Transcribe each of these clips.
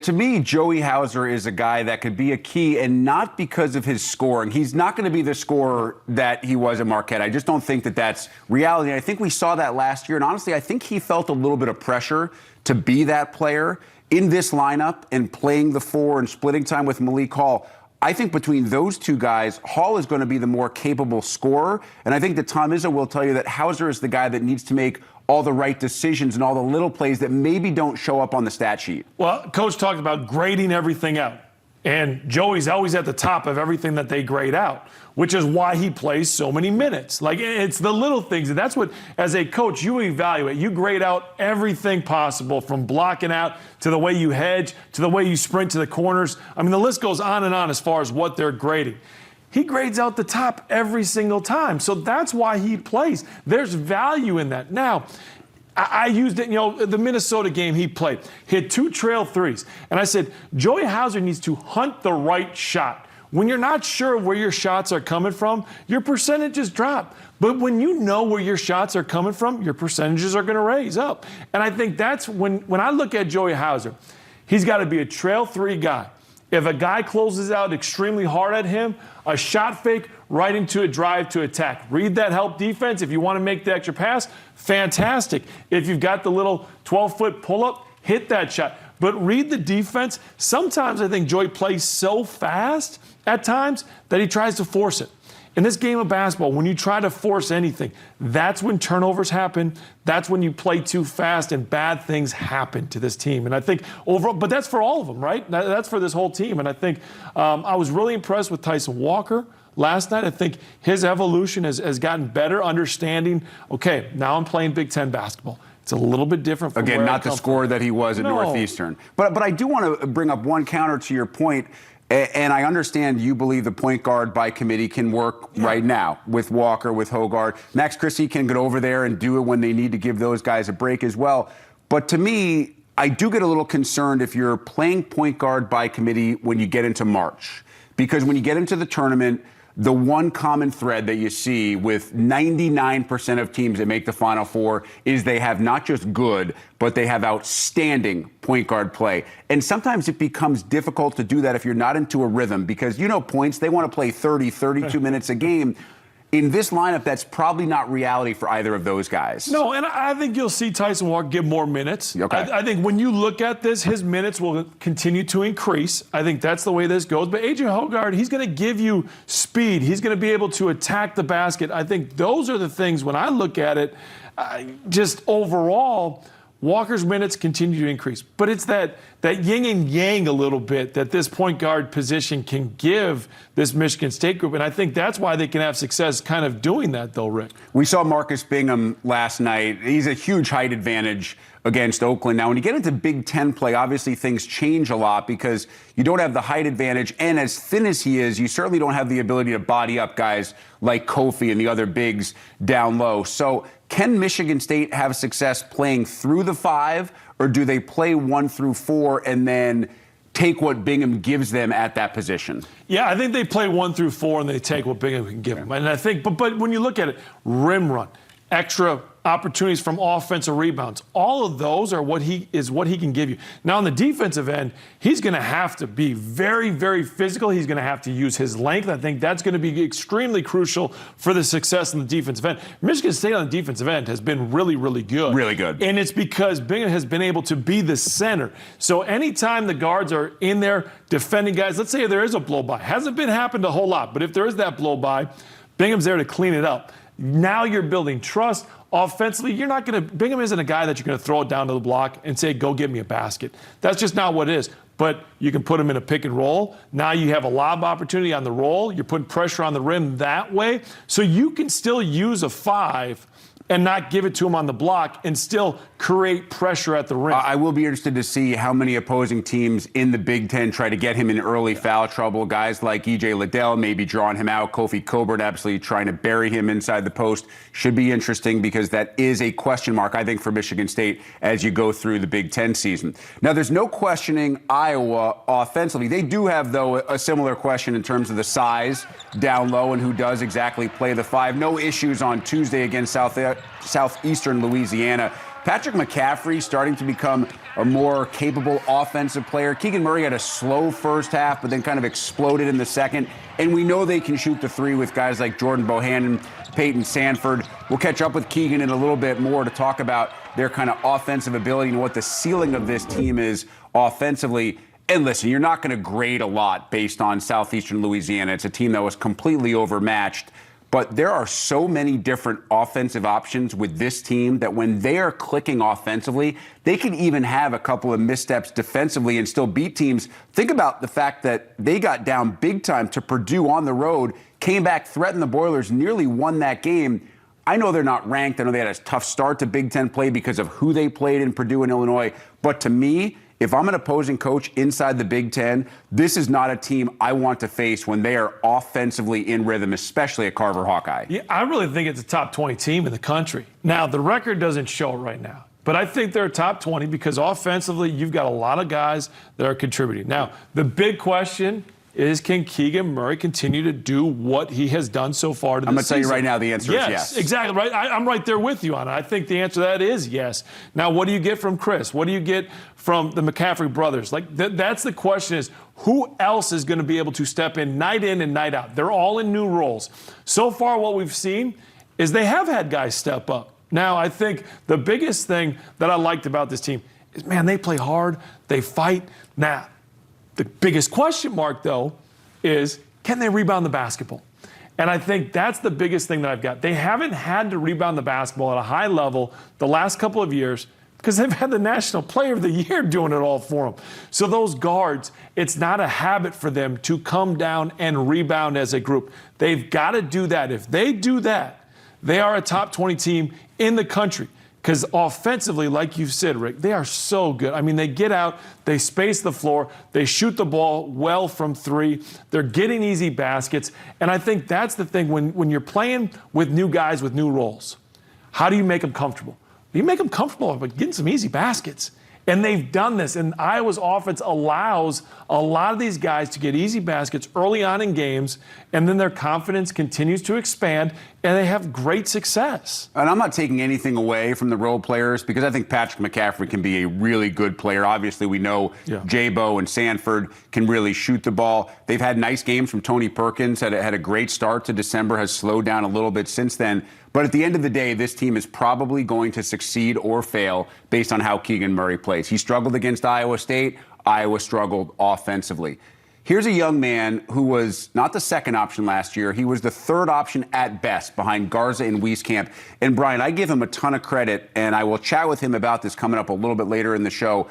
to me, Joey Hauser is a guy that could be a key, and not because of his scoring. He's not going to be the scorer that he was at Marquette. I just don't think that that's reality. And I think we saw that last year. And honestly, I think he felt a little bit of pressure to be that player in this lineup and playing the 4 and splitting time with Malik Hall. I think between those two guys, Hall is going to be the more capable scorer. And I think that Tom Izzo will tell you that Hauser is the guy that needs to make all the right decisions and all the little plays that maybe don't show up on the stat sheet. Well, Coach talked about grading everything out. And Joey's always at the top of everything that they grade out, which is why he plays so many minutes. Like, it's the little things. And that's what, as a coach, you evaluate. You grade out everything possible, from blocking out to the way you hedge to the way you sprint to the corners. I mean, the list goes on and on as far as what they're grading. He grades out the top every single time. So that's why he plays. There's value in that. Now, I used it, the Minnesota game he played. Hit 2 trail threes. And I said, Joey Hauser needs to hunt the right shot. When you're not sure where your shots are coming from, your percentages drop. But when you know where your shots are coming from, your percentages are going to raise up. And I think that's when I look at Joey Hauser, he's got to be a trail 3 guy. If a guy closes out extremely hard at him, a shot fake right into a drive to attack. Read that help defense. If you want to make the extra pass, fantastic. If you've got the little 12-foot pull-up, hit that shot. But read the defense. Sometimes I think Joey plays so fast at times that he tries to force it. In this game of basketball, when you try to force anything, that's when turnovers happen. That's when you play too fast and bad things happen to this team. And I think overall, but that's for all of them, right? That's for this whole team. And I think I was really impressed with Tyson Walker last night. I think his evolution has gotten better, understanding, okay, now I'm playing Big Ten basketball. It's a little bit different from Again, not the scorer that he was at Northeastern. But I do want to bring up one counter to your point. And I understand you believe the point guard by committee can work right now with Walker, with Hoggard. Max Christie can get over there and do it when they need to give those guys a break as well. But to me, I do get a little concerned if you're playing point guard by committee when you get into March. Because when you get into the tournament, the one common thread that you see with 99% of teams that make the Final Four is they have not just good, but they have outstanding point guard play. And sometimes it becomes difficult to do that if you're not into a rhythm, because points, they want to play 30, 32 minutes a game. In this lineup, that's probably not reality for either of those guys. No, and I think you'll see Tyson Walker get more minutes. Okay. I think when you look at this, his minutes will continue to increase. I think that's the way this goes. But A.J. Hoggard, he's going to give you speed. He's going to be able to attack the basket. I think those are the things, when I look at it, just overall, Walker's minutes continue to increase. But it's that yin and yang a little bit that this point guard position can give this Michigan State group. And I think that's why they can have success kind of doing that, though, Rick. We saw Marcus Bingham last night. He's a huge height advantage against Oakland. Now, when you get into Big Ten play, obviously things change a lot because you don't have the height advantage. And as thin as he is, you certainly don't have the ability to body up guys like Kofi and the other bigs down low. So can Michigan State have success playing through the 5, or do they play 1 through 4 and then take what Bingham gives them at that position? Yeah, I think they play 1 through 4 and they take what Bingham can give them. And I think, but when you look at it, rim run, extra opportunities from offensive rebounds, all of those are what he can give you. Now, on the defensive end, he's going to have to be very, very physical. He's going to have to use his length. I think that's going to be extremely crucial for the success in the defensive end. Michigan State on the defensive end has been really, really good. Really good. And it's because Bingham has been able to be the center. So anytime the guards are in there defending guys, let's say there is a blow-by. Hasn't happened a whole lot, but if there is that blow-by, Bingham's there to clean it up. Now you're building trust. Offensively, Bingham isn't a guy that you're going to throw it down to the block and say, go get me a basket. That's just not what it is. But you can put him in a pick and roll. Now you have a lob opportunity on the roll. You're putting pressure on the rim that way. So you can still use a 5 and not give it to him on the block and still create pressure at the rim. I will be interested to see how many opposing teams in the Big Ten try to get him in early foul trouble. Guys like E.J. Liddell maybe drawing him out. Kofi Cockburn absolutely trying to bury him inside the post. Should be interesting because that is a question mark, I think, for Michigan State as you go through the Big Ten season. Now, there's no questioning Iowa offensively. They do have, though, a similar question in terms of the size down low and who does exactly play the 5. No issues on Tuesday against Southeastern Louisiana. Patrick McCaffrey starting to become a more capable offensive player. Keegan Murray had a slow first half, but then kind of exploded in the second. And we know they can shoot the three with guys like Jordan Bohannon, Peyton Sanford. We'll catch up with Keegan in a little bit more to talk about their kind of offensive ability and what the ceiling of this team is offensively. And listen, you're not going to grade a lot based on Southeastern Louisiana. It's a team that was completely overmatched. But there are so many different offensive options with this team that when they are clicking offensively, they can even have a couple of missteps defensively and still beat teams. Think about the fact that they got down big time to Purdue on the road, came back, threatened the Boilers, nearly won that game. I know they're not ranked. I know they had a tough start to Big Ten play because of who they played in Purdue and Illinois. But to me, if I'm an opposing coach inside the Big Ten, this is not a team I want to face when they are offensively in rhythm, especially at Carver Hawkeye. Yeah, I really think it's a top 20 team in the country. Now, the record doesn't show it right now, but I think they're top 20 because offensively, you've got a lot of guys that are contributing. Now, the big question is, can Keegan Murray continue to do what he has done so far to I'm this going to tell you season? right now the answer is yes. Exactly. Right. I'm right there with you on it. I think the answer to that is yes. Now, what do you get from Chris? What do you get from the McCaffrey brothers? Like, that's the question is, who else is going to be able to step in and night out? They're all in new roles. So far, what we've seen is they have had guys step up. Now, I think the biggest thing that I liked about this team is, man, they play hard. They fight. Now, the biggest question mark, though, is can they rebound the basketball? And I think that's the biggest thing that I've got. They haven't had to rebound the basketball at a high level the last couple of years because they've had the National Player of the Year doing it all for them. So those guards, it's not a habit for them to come down and rebound as a group. They've got to do that. If they do that, they are a top 20 team in the country. Because offensively, like you said, Rick, they are so good. I mean, they get out, they space the floor, they shoot the ball well from three, they're getting easy baskets. And I think that's the thing when you're playing with new guys with new roles. How do you make them comfortable? You make them comfortable by getting some easy baskets. And they've done this. And Iowa's offense allows a lot of these guys to get easy baskets early on in games, and then their confidence continues to expand, and they have great success. And I'm not taking anything away from the role players because I think Patrick McCaffrey can be a really good player. Obviously, we know J-Bo and Sanford can really shoot the ball. They've had nice games from Tony Perkins, had a great start to December, has slowed down a little bit since then. But at the end of the day, this team is probably going to succeed or fail based on how Keegan Murray plays. He struggled against Iowa State. Iowa struggled offensively. Here's a young man who was not the second option last year. He was the third option at best behind Garza and Wieskamp. And Brian, I give him a ton of credit, and I will chat with him about this coming up a little bit later in the show.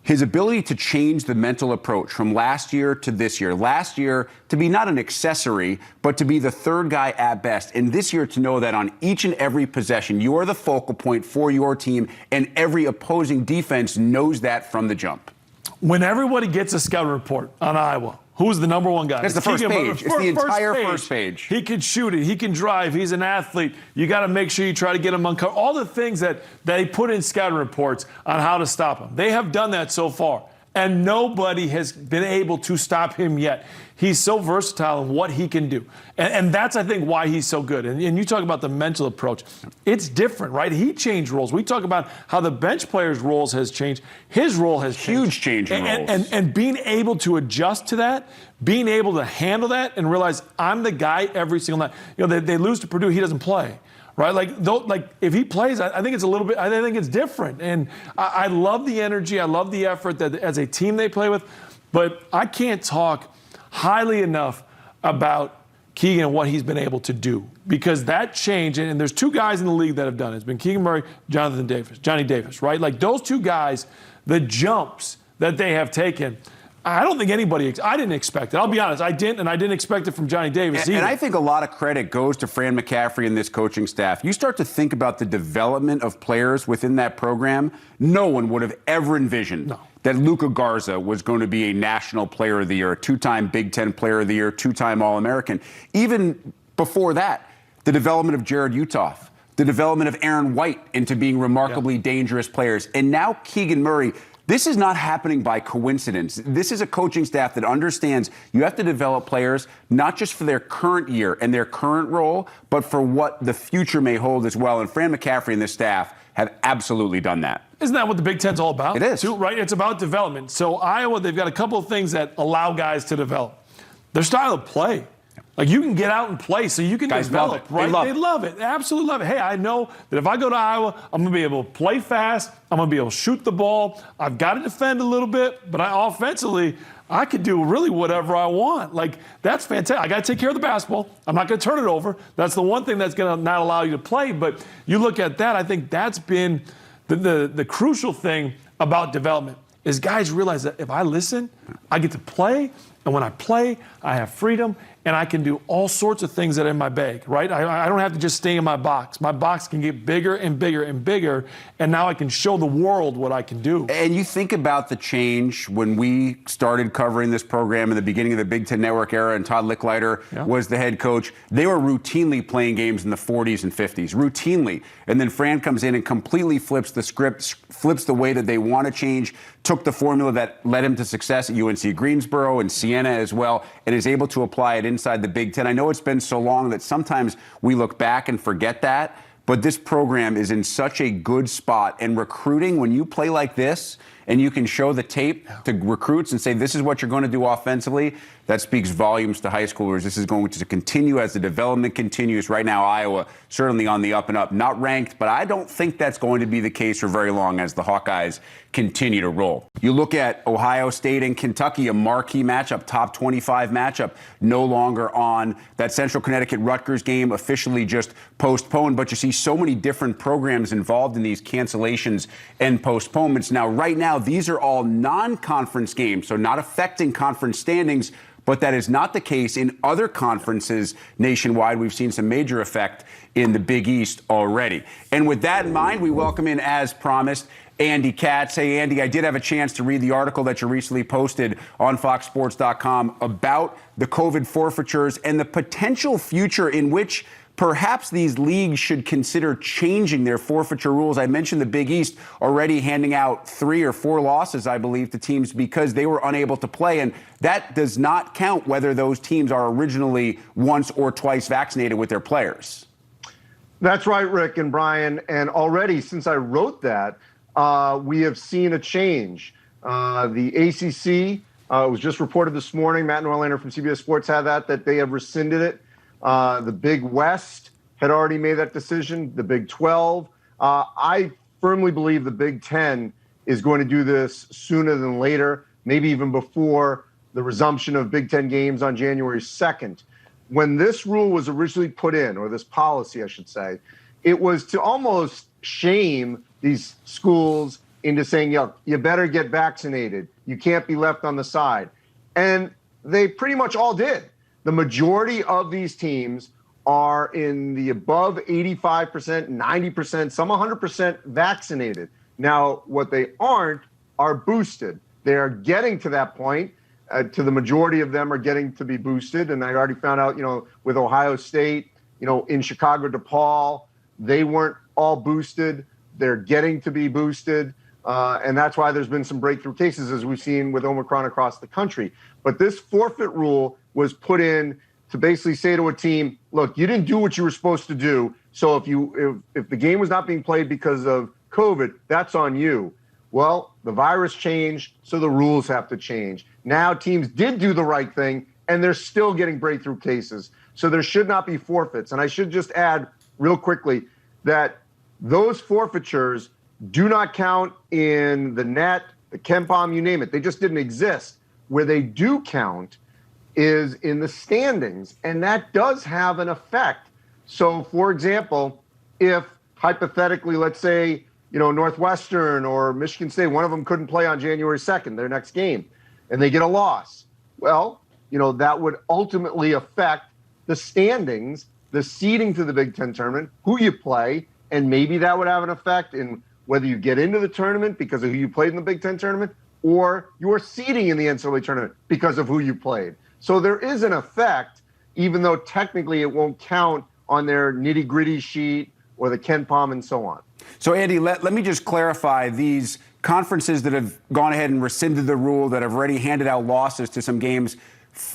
His ability to change the mental approach from last year to this year. Last year to be not an accessory, but to be the third guy at best. And this year to know that on each and every possession, you are the focal point for your team, and every opposing defense knows that from the jump. When everybody gets a scouting report on Iowa, who's the number one guy? That's the first page. It's the entire first page. He can shoot it. He can drive. He's an athlete. You got to make sure you try to get him uncovered. All the things that they put in scouting reports on how to stop him. They have done that so far, and nobody has been able to stop him yet. He's so versatile in what he can do. And that's, I think, why he's so good. And you talk about the mental approach. It's different, right? He changed roles. We talk about how the bench players' roles has changed. His role has changed. Huge change in roles. And being able to adjust to that, being able to handle that and realize I'm the guy every single night. You know, they lose to Purdue, he doesn't play. Right, like if he plays, I think it's a little bit. I think it's different, and I love the energy. I love the effort that as a team they play with. But I can't talk highly enough about Keegan and what he's been able to do because that change. And there's two guys in the league that have done it. It's been Keegan Murray, Johnny Davis. Right, like those two guys, the jumps that they have taken. I don't think anybody. I didn't expect it. I'll be honest. I didn't expect it from Johnny Davis either. And I think a lot of credit goes to Fran McCaffrey and this coaching staff. You start to think about the development of players within that program. No one would have ever envisioned that Luka Garza was going to be a National Player of the Year, a two-time Big Ten Player of the Year, two-time All-American. Even before that, the development of Jared Utoff, the development of Aaron White into being remarkably dangerous players, and now Keegan Murray. This is not happening by coincidence. This is a coaching staff that understands you have to develop players not just for their current year and their current role, but for what the future may hold as well. And Fran McCaffrey and this staff, have absolutely done that. Isn't that what the Big Ten's all about? It is. Too, right? It's about development. So Iowa, they've got a couple of things that allow guys to develop. Their style of play. Like, you can get out and play, so you can Guys develop, love it. right? They love it. They absolutely love it. Hey, I know that if I go to Iowa, I'm going to be able to play fast. I'm going to be able to shoot the ball. I've got to defend a little bit, but offensively, I could do really whatever I want. Like, that's fantastic. I got to take care of the basketball. I'm not going to turn it over. That's the one thing that's going to not allow you to play. But you look at that, I think that's been the crucial thing about development is guys realize that if I listen, I get to play. And when I play, I have freedom, and I can do all sorts of things that are in my bag, right? I don't have to just stay in my box. My box can get bigger and bigger and bigger, and now I can show the world what I can do. And you think about the change when we started covering this program in the beginning of the Big Ten Network era, and Todd Licklider was the head coach. They were routinely playing games in the 40s and 50s, routinely. And then Fran comes in and completely flips the script, flips the way that they want to change, took the formula that led him to success at UNC Greensboro and Siena as well, and is able to apply it inside the Big Ten. I know it's been so long that sometimes we look back and forget that, but this program is in such a good spot. And recruiting, when you play like this and you can show the tape to recruits and say, this is what you're going to do offensively, that speaks volumes to high schoolers. This is going to continue as the development continues. Right now, Iowa certainly on the up and up, not ranked, but I don't think that's going to be the case for very long as the Hawkeyes continue to roll. You look at Ohio State and Kentucky, a marquee matchup, top 25 matchup, no longer on. That Central Connecticut-Rutgers game officially just postponed, but you see so many different programs involved in these cancellations and postponements. Now, right now, these are all non-conference games, so not affecting conference standings, but that is not the case in other conferences nationwide. We've seen some major effect in the Big East already. And with that in mind, we welcome in, as promised, Andy Katz. Hey, Andy, I did have a chance to read the article that you recently posted on foxsports.com about the COVID forfeitures and the potential future in which perhaps these leagues should consider changing their forfeiture rules. I mentioned the Big East already handing out 3 or 4 losses, I believe, to teams because they were unable to play. And that does not count whether those teams are originally once or twice vaccinated with their players. That's right, Rick and Brian. And already since I wrote that, we have seen a change. The ACC, it was just reported this morning, Matt Norlander from CBS Sports had that they have rescinded it. The Big West had already made that decision, the Big 12. I firmly believe the Big 10 is going to do this sooner than later, maybe even before the resumption of Big 10 games on January 2nd. When this rule was originally put in, or this policy, I should say, it was to almost shame these schools into saying, you better get vaccinated. You can't be left on the side. And they pretty much all did. The majority of these teams are in the above 85%, 90%, some 100% vaccinated. Now, what they aren't are boosted. They are getting to that point. To the majority of them are getting to be boosted. And I already found out, with Ohio State, in Chicago, DePaul, they weren't all boosted. They're getting to be boosted. And that's why there's been some breakthrough cases, as we've seen with Omicron across the country. But this forfeit rule was put in to basically say to a team, look, you didn't do what you were supposed to do. So if the game was not being played because of COVID, that's on you. Well, the virus changed, so the rules have to change. Now teams did do the right thing, and they're still getting breakthrough cases. So there should not be forfeits. And I should just add real quickly that those forfeitures do not count in the net, the KenPom, you name it. They just didn't exist. Where they do count is in the standings, and that does have an effect. So, for example, if hypothetically, let's say, Northwestern or Michigan State, one of them couldn't play on January 2nd, their next game, and they get a loss, well, that would ultimately affect the standings, the seeding to the Big Ten tournament, who you play, and maybe that would have an effect in whether you get into the tournament because of who you played in the Big Ten tournament, or your seeding in the NCAA tournament because of who you played. So there is an effect, even though technically it won't count on their nitty-gritty sheet or the KenPom and so on. So, Andy, let me just clarify these conferences that have gone ahead and rescinded the rule, that have already handed out losses to some games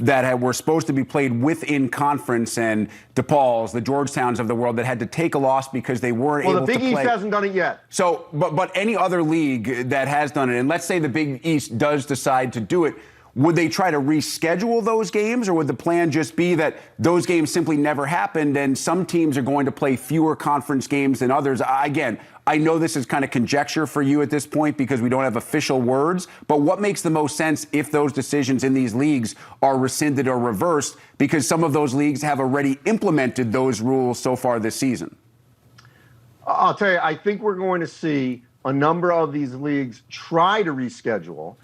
that were supposed to be played within conference, and DePaul's, the Georgetowns of the world that had to take a loss because they weren't able to play. Well, the Big East hasn't done it yet. So, but any other league that has done it, and let's say the Big East does decide to do it, would they try to reschedule those games, or would the plan just be that those games simply never happened and some teams are going to play fewer conference games than others? Again, I know this is kind of conjecture for you at this point because we don't have official words, but what makes the most sense if those decisions in these leagues are rescinded or reversed, because some of those leagues have already implemented those rules so far this season? I'll tell you, I think we're going to see a number of these leagues try to reschedule.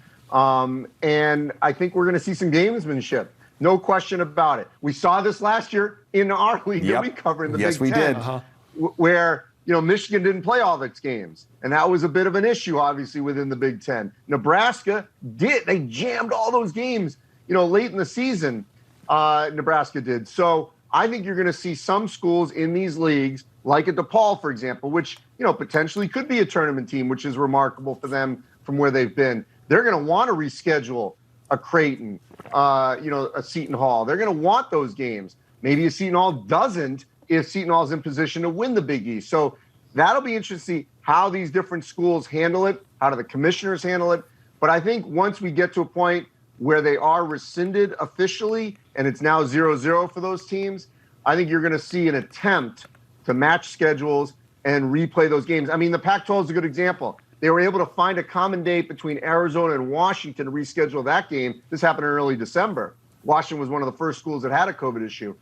And I think we're going to see some gamesmanship. No question about it. We saw this last year in our league that we cover in the Big Ten. Yes, we did. Where, Michigan didn't play all of its games. And that was a bit of an issue, obviously, within the Big Ten. Nebraska did. They jammed all those games, late in the season, Nebraska did. So I think you're going to see some schools in these leagues, like at DePaul, for example, which, potentially could be a tournament team, which is remarkable for them from where they've been. They're going to want to reschedule a Creighton, a Seton Hall. They're going to want those games. Maybe a Seton Hall doesn't if Seton Hall is in position to win the Big East. So that'll be interesting to see how these different schools handle it, how do the commissioners handle it. But I think once we get to a point where they are rescinded officially and it's now 0-0 for those teams, I think you're going to see an attempt to match schedules and replay those games. I mean, the Pac-12 is a good example. They were able to find a common date between Arizona and Washington to reschedule that game. This happened in early December. Washington was one of the first schools that had a COVID issue.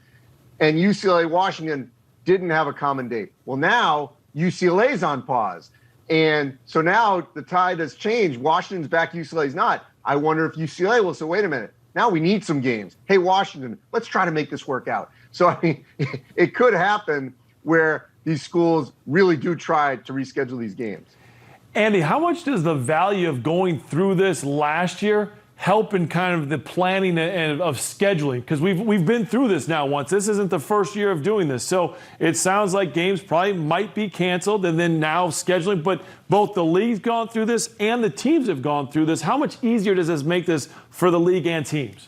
And UCLA, Washington didn't have a common date. Well, now UCLA's on pause. And so now the tide has changed. Washington's back, UCLA's not. I wonder if UCLA will say, wait a minute, now we need some games. Hey, Washington, let's try to make this work out. So, I mean, it could happen where these schools really do try to reschedule these games. Andy, how much does the value of going through this last year help in kind of the planning and of scheduling? Because we've been through this now once. This isn't the first year of doing this. So it sounds like games probably might be canceled and then now scheduling. But both the league's gone through this and the teams have gone through this. How much easier does this make this for the league and teams?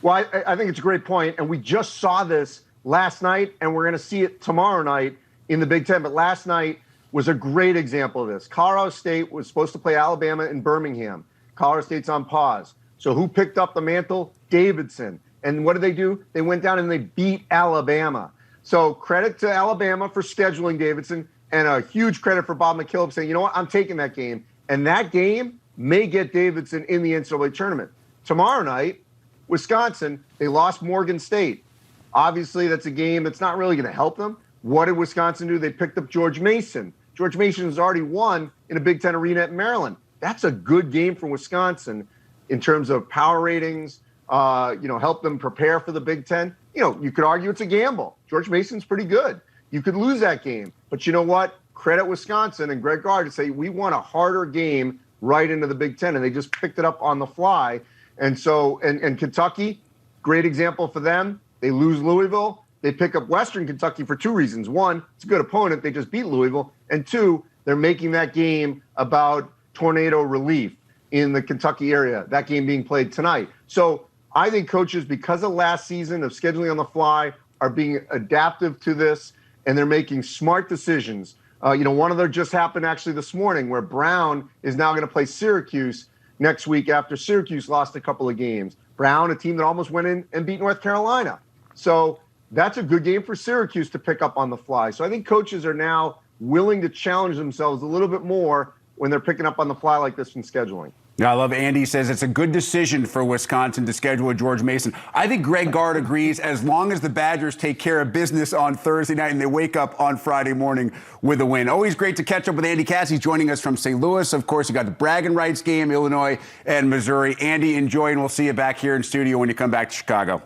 Well, I think it's a great point. And we just saw this last night, and we're going to see it tomorrow night in the Big Ten. But last night was a great example of this. Colorado State was supposed to play Alabama in Birmingham. Colorado State's on pause. So who picked up the mantle? Davidson. And what did they do? They went down and they beat Alabama. So credit to Alabama for scheduling Davidson, and a huge credit for Bob McKillop saying, you know what, I'm taking that game. And that game may get Davidson in the NCAA tournament. Tomorrow night, Wisconsin, they lost Morgan State. Obviously, that's a game that's not really going to help them. What did Wisconsin do? They picked up George Mason. George Mason has already won in a Big Ten arena at Maryland. That's a good game for Wisconsin in terms of power ratings, help them prepare for the Big Ten. You could argue it's a gamble. George Mason's pretty good. You could lose that game. But you know what? Credit Wisconsin and Greg Gard to say, we want a harder game right into the Big Ten. And they just picked it up on the fly. And so, and Kentucky, great example for them. They lose Louisville. They pick up Western Kentucky for two reasons. One, it's a good opponent. They just beat Louisville. And two, they're making that game about tornado relief in the Kentucky area, that game being played tonight. So I think coaches, because of last season of scheduling on the fly, are being adaptive to this, and they're making smart decisions. One of them just happened actually this morning, where Brown is now going to play Syracuse next week after Syracuse lost a couple of games. Brown, a team that almost went in and beat North Carolina. So that's a good game for Syracuse to pick up on the fly. So I think coaches are now willing to challenge themselves a little bit more when they're picking up on the fly like this in scheduling. Yeah, I love Andy says it's a good decision for Wisconsin to schedule a George Mason. I think Greg Gard agrees, as long as the Badgers take care of business on Thursday night and they wake up on Friday morning with a win. Always great to catch up with Andy Katz. He's joining us from St. Louis. Of course, you got the bragging rights game, Illinois and Missouri. Andy, enjoy, and we'll see you back here in studio when you come back to Chicago.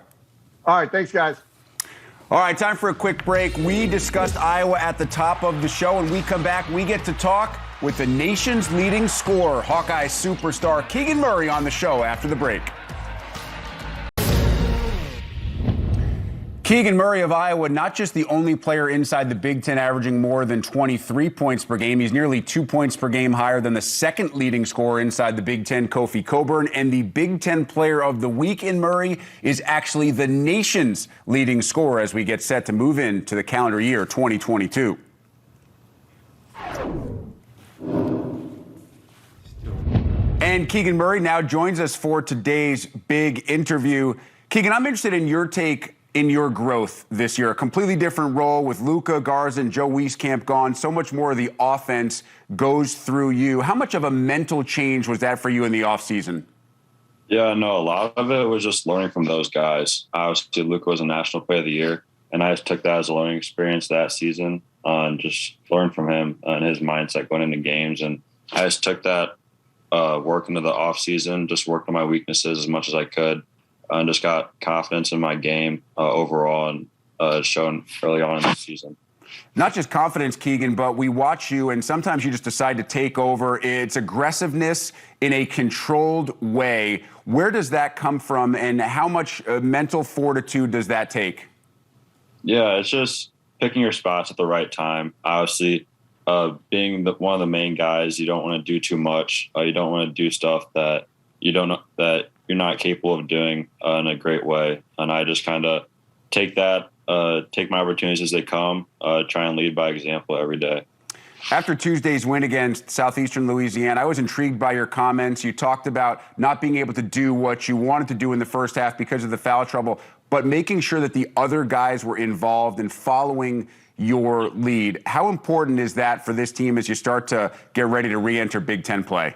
All right, thanks, guys. All right, time for a quick break. We discussed Iowa at the top of the show. When we come back, we get to talk with the nation's leading scorer, Hawkeye superstar Keegan Murray, on the show after the break. Keegan Murray of Iowa, not just the only player inside the Big Ten averaging more than 23 points per game. He's nearly 2 points per game higher than the second leading scorer inside the Big Ten, Kofi Cockburn. And the Big Ten Player of the Week in Murray is actually the nation's leading scorer as we get set to move into the calendar year 2022. And Keegan Murray now joins us for today's big interview. Keegan, I'm interested in your take in your growth this year. A completely different role with Luka, Garza, and Joe Wieskamp gone. So much more of the offense goes through you. How much of a mental change was that for you in the offseason? Yeah, no, a lot of it was just learning from those guys. Obviously, Luka was a National Player of the Year, and I just took that as a learning experience that season and just learned from him and his mindset going into games. And I just took that work into the offseason, just worked on my weaknesses as much as I could. And just got confidence in my game overall, and shown early on in the season. Not just confidence, Keegan, but we watch you, and sometimes you just decide to take over. It's aggressiveness in a controlled way. Where does that come from, and how much mental fortitude does that take? Yeah, it's just picking your spots at the right time. Obviously, being one of the main guys, you don't want to do too much. You don't want to do stuff that you don't know that you're not capable of doing in a great way. And I just kind of take my opportunities as they come, try and lead by example every day. After Tuesday's win against Southeastern Louisiana, I was intrigued by your comments. You talked about not being able to do what you wanted to do in the first half because of the foul trouble, but making sure that the other guys were involved in following your lead. How important is that for this team as you start to get ready to re-enter Big Ten play?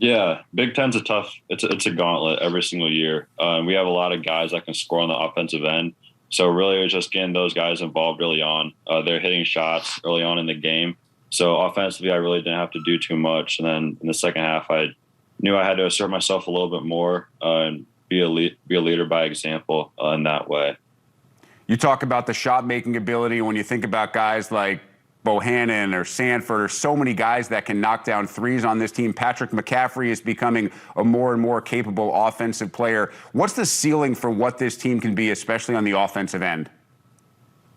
Yeah, Big Ten's it's a gauntlet every single year. We have a lot of guys that can score on the offensive end. So really it was just getting those guys involved early on. They're hitting shots early on in the game. So offensively, I really didn't have to do too much. And then in the second half, I knew I had to assert myself a little bit more and be a leader by example in that way. You talk about the shot-making ability. When you think about guys like Bohannon or Sanford, or so many guys that can knock down threes on this team. Patrick McCaffrey is becoming a more and more capable offensive player. What's the ceiling for what this team can be, especially on the offensive end?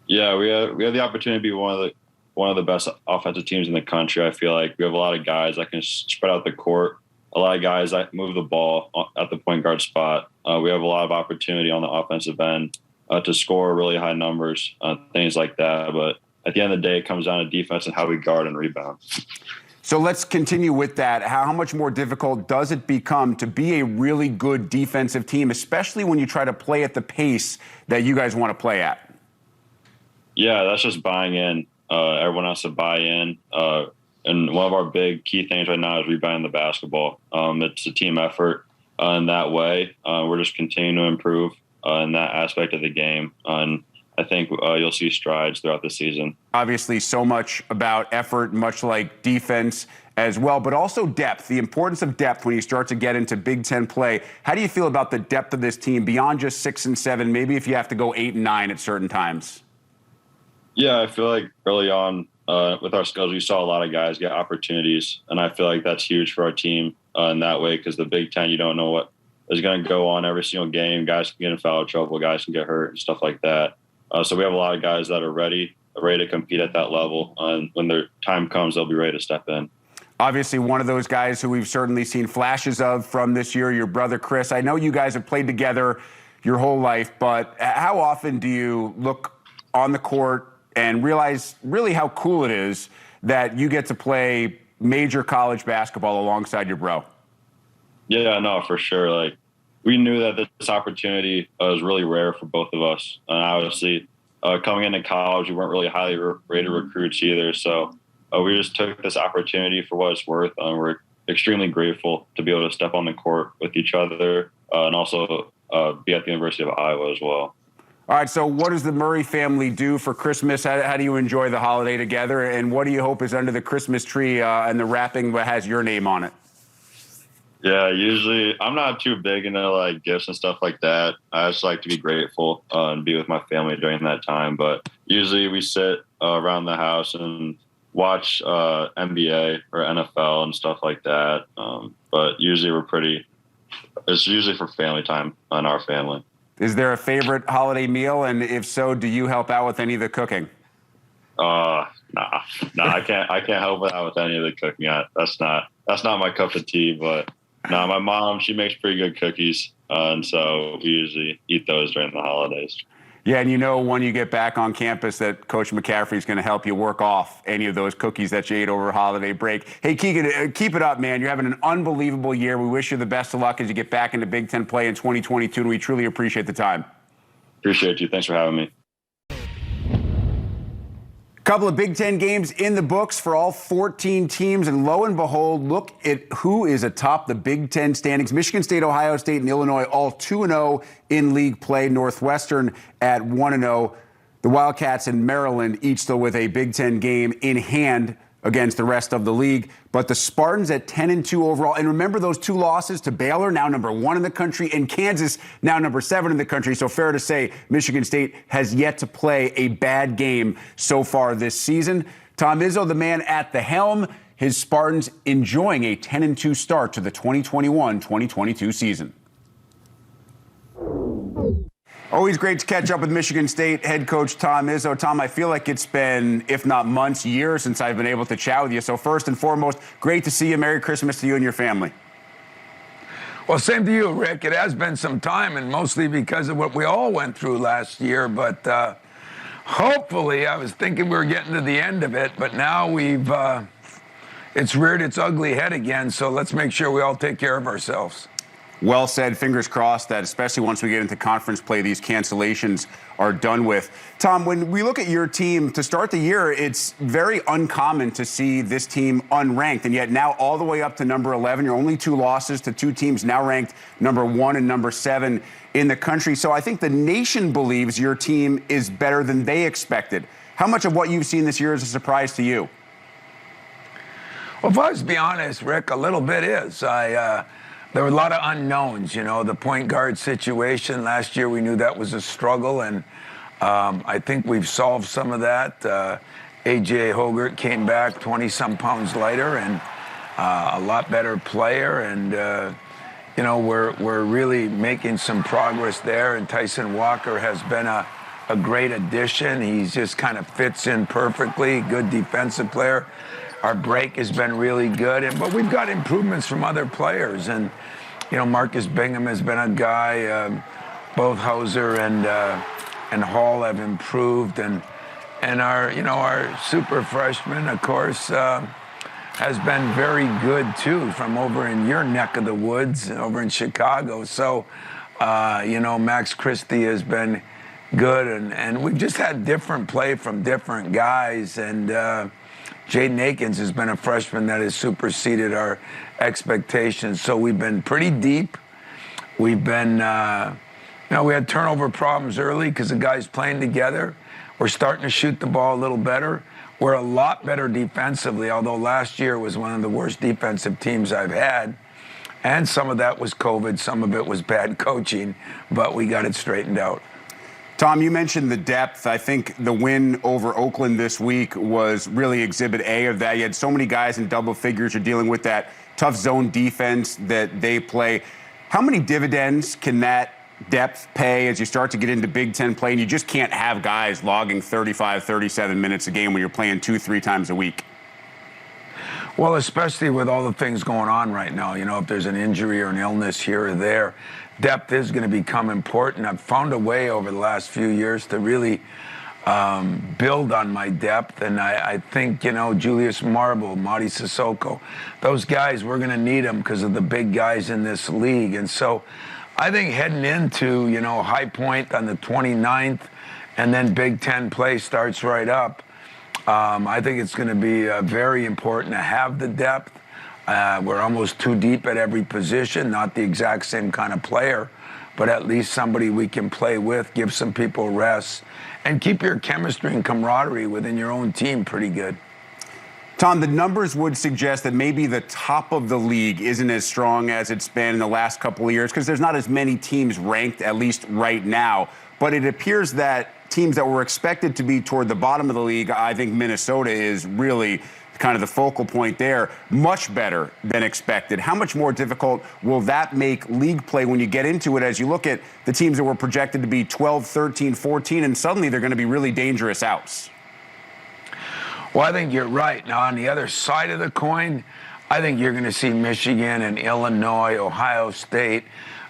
Yeah, we have the opportunity to be one of the best offensive teams in the country. I feel like we have a lot of guys that can spread out the court, a lot of guys that move the ball at the point guard spot. We have a lot of opportunity on the offensive end to score really high numbers, things like that. But at the end of the day, it comes down to defense and how we guard and rebound. So let's continue with that. How much more difficult does it become to be a really good defensive team, especially when you try to play at the pace that you guys want to play at? Yeah, that's just buying in. Everyone has to buy in. And one of our big key things right now is rebounding the basketball. It's a team effort in that way. We're just continuing to improve in that aspect of the game. And I think you'll see strides throughout the season. Obviously, so much about effort, much like defense as well, but also depth, the importance of depth when you start to get into Big Ten play. How do you feel about the depth of this team beyond just 6 and 7, maybe if you have to go 8 and 9 at certain times? Yeah, I feel like early on with our skills, we saw a lot of guys get opportunities, and I feel like that's huge for our team in that way because the Big Ten, you don't know what is going to go on every single game. Guys can get in foul trouble, guys can get hurt, and stuff like that. So we have a lot of guys that are ready to compete at that level. And when their time comes, they'll be ready to step in. Obviously, one of those guys who we've certainly seen flashes of from this year, your brother Chris. I know you guys have played together your whole life, but how often do you look on the court and realize really how cool it is that you get to play major college basketball alongside your bro? Yeah, no, for sure. Like, we knew that this opportunity was really rare for both of us. And obviously, coming into college, we weren't really highly rated recruits either. So we just took this opportunity for what it's worth. And we're extremely grateful to be able to step on the court with each other and also be at the University of Iowa as well. All right, so what does the Murray family do for Christmas? How do you enjoy the holiday together? And what do you hope is under the Christmas tree and the wrapping that has your name on it? Yeah, usually I'm not too big into like gifts and stuff like that. I just like to be grateful and be with my family during that time. But usually we sit around the house and watch NBA or NFL and stuff like that. But usually it's usually for family time on our family. Is there a favorite holiday meal? And if so, do you help out with any of the cooking? Nah, I can't help out with any of the cooking. That's not my cup of tea. But no, my mom, she makes pretty good cookies, and so we usually eat those during the holidays. Yeah, and you know when you get back on campus that Coach McCaffrey is going to help you work off any of those cookies that you ate over holiday break. Hey, Keegan, keep it up, man. You're having an unbelievable year. We wish you the best of luck as you get back into Big Ten play in 2022, and we truly appreciate the time. Appreciate you. Thanks for having me. Couple of Big Ten games in the books for all 14 teams, and lo and behold, look at who is atop the Big Ten standings. Michigan State, Ohio State, and Illinois all 2-0 in league play. Northwestern at 1-0. The Wildcats and Maryland each still with a Big Ten game in hand against the rest of the league. But the Spartans at 10-2 overall. And remember those 2 losses to Baylor, now number 1 in the country, and Kansas, now number 7 in the country. So fair to say, Michigan State has yet to play a bad game so far this season. Tom Izzo, the man at the helm, his Spartans enjoying a 10-2 start to the 2021-2022 season. Always great to catch up with Michigan State head coach Tom Izzo. Tom, I feel like it's been, if not months, years since I've been able to chat with you. So first and foremost, great to see you. Merry Christmas to you and your family. Well, same to you, Rick. It has been some time, and mostly because of what we all went through last year. But hopefully, I was thinking we were getting to the end of it, but now it's reared its ugly head again. So let's make sure we all take care of ourselves. Well said. Fingers crossed that, especially once we get into conference play, these cancellations are done with. Tom, when we look at your team to start the year, it's very uncommon to see this team unranked, and yet now all the way up to number 11. You're only 2 losses to 2 teams now ranked number 1 and number 7 in the country. So I think the nation believes your team is better than they expected. How much of what you've seen this year is a surprise to you? Well, if I was to be honest, Rick, a little bit is. There were a lot of unknowns, the point guard situation. Last year we knew that was a struggle, and I think we've solved some of that. A.J. Hogert came back 20-some pounds lighter and a lot better player, and, we're really making some progress there, and Tyson Walker has been a great addition. He just kind of fits in perfectly, good defensive player. Our break has been really good, but we've got improvements from other players. And, Marcus Bingham has been a guy. Both Hauser and Hall have improved. And our super freshman, of course, has been very good, too, from over in your neck of the woods, over in Chicago. So, Max Christie has been good. And we've just had different play from different guys. And, Jaden Akins has been a freshman that has superseded our expectations. So we've been pretty deep. We've been, we had turnover problems early because the guys playing together. We're starting to shoot the ball a little better. We're a lot better defensively, although last year was one of the worst defensive teams I've had. And some of that was COVID, some of it was bad coaching, but we got it straightened out. Tom, you mentioned the depth. I think the win over Oakland this week was really exhibit A of that. You had so many guys in double figures. You're dealing with that tough zone defense that they play. How many dividends can that depth pay as you start to get into Big Ten play? And you just can't have guys logging 35, 37 minutes a game when you're playing 2-3 times a week. Well, especially with all the things going on right now, if there's an injury or an illness here or there, depth is going to become important. I've found a way over the last few years to really build on my depth. And I think, Julius Marble, Madi Sissoko, those guys, we're going to need them because of the big guys in this league. And so I think heading into, High Point on the 29th and then Big Ten play starts right up. I think it's going to be very important to have the depth. We're almost too deep at every position, not the exact same kind of player, but at least somebody we can play with, give some people rest, and keep your chemistry and camaraderie within your own team pretty good. Tom, the numbers would suggest that maybe the top of the league isn't as strong as it's been in the last couple of years because there's not as many teams ranked, at least right now. But it appears that teams that were expected to be toward the bottom of the league, I think Minnesota is really kind of the focal point there, much better than expected. How much more difficult will that make league play when you get into it, as you look at the teams that were projected to be 12, 13, 14, and suddenly they're going to be really dangerous outs? Well, I think you're right. Now, on the other side of the coin, I think you're going to see Michigan and Illinois, Ohio State,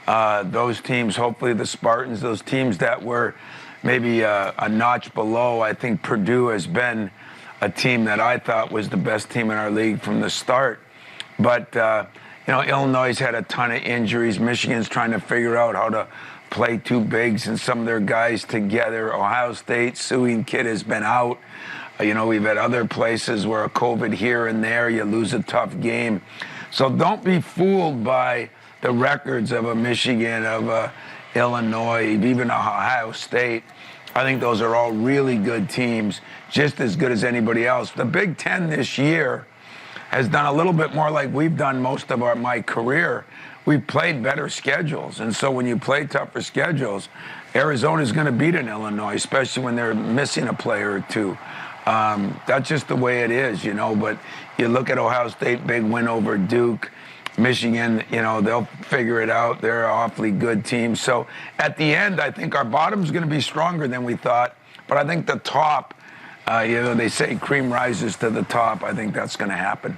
those teams, hopefully the Spartans, those teams that were maybe a notch below. I think Purdue has been a team that I thought was the best team in our league from the start. But, Illinois had a ton of injuries. Michigan's trying to figure out how to play two bigs and some of their guys together. Ohio State, Suing Kid has been out. We've had other places where a COVID here and there, you lose a tough game. So don't be fooled by the records of a Michigan, of a Illinois, even Ohio State. I think those are all really good teams, just as good as anybody else. The Big Ten this year has done a little bit more like we've done most of my career. We've played better schedules, and so when you play tougher schedules, Arizona's going to beat an Illinois, especially when they're missing a player or two. That's just the way it is, but you look at Ohio State, big win over Duke. Michigan, they'll figure it out. They're an awfully good team. So at the end, I think our bottom's going to be stronger than we thought. But I think the top, they say cream rises to the top. I think that's going to happen.